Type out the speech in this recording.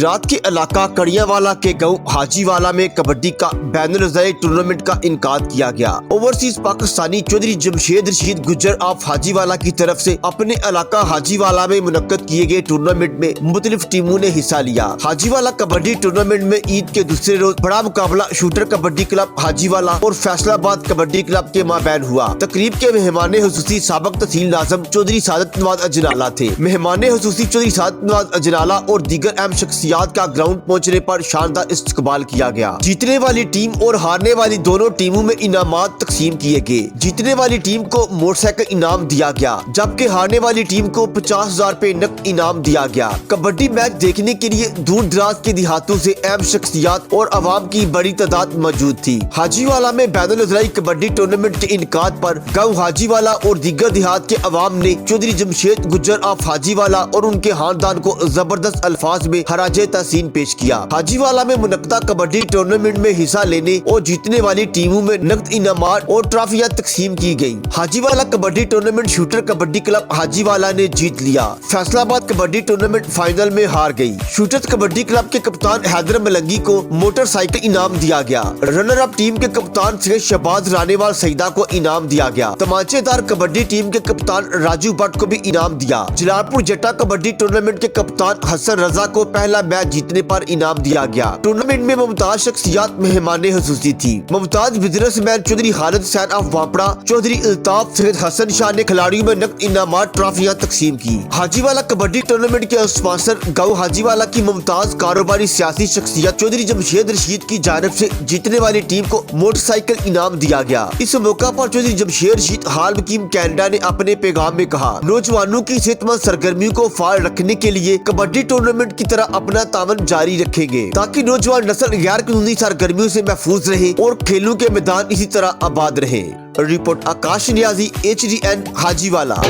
गुजरात के इलाका कड़ियावाला के गांव हाजीवाला में कबड्डी का बैनुल-अज़ाई टूर्नामेंट का इनकाद किया गया। ओवरसीज पाकिस्तानी चौधरी जमशेद रशीद गुज्जर ऑफ हाजीवाला की तरफ से अपने इलाका हाजीवाला में मुनक्कद किए गए टूर्नामेंट में मुख्तलिफ टीमों ने हिस्सा लिया। हाजीवाला कबड्डी टूर्नामेंट में ईद के दूसरे रोज बड़ा मुकाबला शूटर कबड्डी क्लब हाजीवाला और फैसलाबाद कबड्डी क्लब के माबैन हुआ। तकरीब के मेहमान हुसूसी साबिक तहसील नाज़िम चौधरी सादत नवाज अजनाला थे। मेहमान हुसूसी चौधरी सादत नवाज अजनाला और दीगर अहम शख्सियात का ग्राउंड पहुंचने पर शानदार इस्तकबाल किया गया। जीतने वाली टीम और हारने वाली दोनों टीमों में इनामात तकसीम किए गए। जीतने वाली टीम को मोटरसाइकिल इनाम दिया गया, जबकि हारने वाली टीम को 50,000 रुपए नकद इनाम दिया गया। कबड्डी मैच देखने के लिए दूर दराज के देहातों से अहम शख्सियात और अवाम की बड़ी तादाद मौजूद थी। हाजीवाला में बैनुल-अज़ाई कबड्डी टूर्नामेंट के इनकाद पर गाँव हाजीवाला और दीगर देहात के अवाम ने चौधरी जमशेद गुज्जर ऑफ हाजीवाला और उनके खानदान को जबरदस्त अल्फाज में खराजे तहसीन पेश किया। हाजीवाला में मुनक्कदा कबड्डी टूर्नामेंट में हिस्सा लेने और जीतने वाली टीमों में नकद इनामात और ट्रॉफियां तकसीम की गयी। Hajiwala kabaddi tournament shooter kabaddi club Hajiwala ने जीत लिया। फैसलाबाद कबड्डी टूर्नामेंट फाइनल में हार गयी। शूटर कबड्डी क्लब के कप्तान हैदर मलंगी को मोटरसाइकिल इनाम दिया गया। रनर अप टीम के कप्तान सैयद शहबाज रानेवाल सईदा को इनाम दिया गया। तमाचेदार कबड्डी टीम के कप्तान राजू भट्ट को भी इनाम दिया। जलालपुर जट्टा कबड्डी टूर्नामेंट के कप्तान हसन रजा को पहला मैच जीतने पर इनाम दिया गया। टूर्नामेंट में मुमताज शख्सियात मेहमान हुसूसी थी। मुमताज बिजनेसमैन चौधरी खालिद हुसैन ऑफ वापड़ा, चौधरी इल्ताफ सैयद हसन शाह ने खिलाड़ियों में नकद इनामात ट्रॉफियां तकसीम की। हाजीवाला कबड्डी टूर्नामेंट के स्पॉन्सर गाँव हाजीवाला की मुमताज कारोबारी सियासी शख्सियत चौधरी जमशेद रशीद की जानिब से जीतने वाली टीम को मोटरसाइकिल इनाम दिया गया। इस मौका पर चौधरी जमशेद रशीद हाल मुकीम कैनेडा ने अपने पैगाम में कहा, नौजवानों की सेहतमंद सरगर्मियों को फाल रखने के लिए कबड्डी टूर्नामेंट की तरह अपना तावन जारी रखेंगे ताकि नौजवान नस्ल गैर कानूनी सरगर्मियों से महफूज रहे और खेलों के मैदान इसी तरह आबाद रहे। रिपोर्ट आकाश नियाजी, HDN हाजीवाला।